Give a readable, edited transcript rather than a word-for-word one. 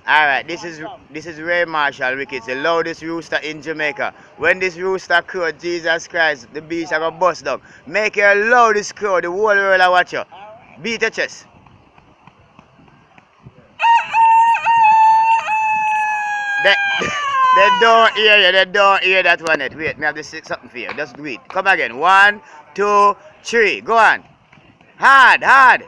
Alright, this is Ray Marshall Ricketts, the loudest rooster in Jamaica. When this rooster crow, Jesus Christ, the beach are gonna bust down. Make your loudest crow, the whole world will watch you. Beat your chest. They, they don't hear you, they don't hear that one yet. Wait, me have to say something for you. Just do it. Come again. 1, 2, 3. Go on. Hard, hard.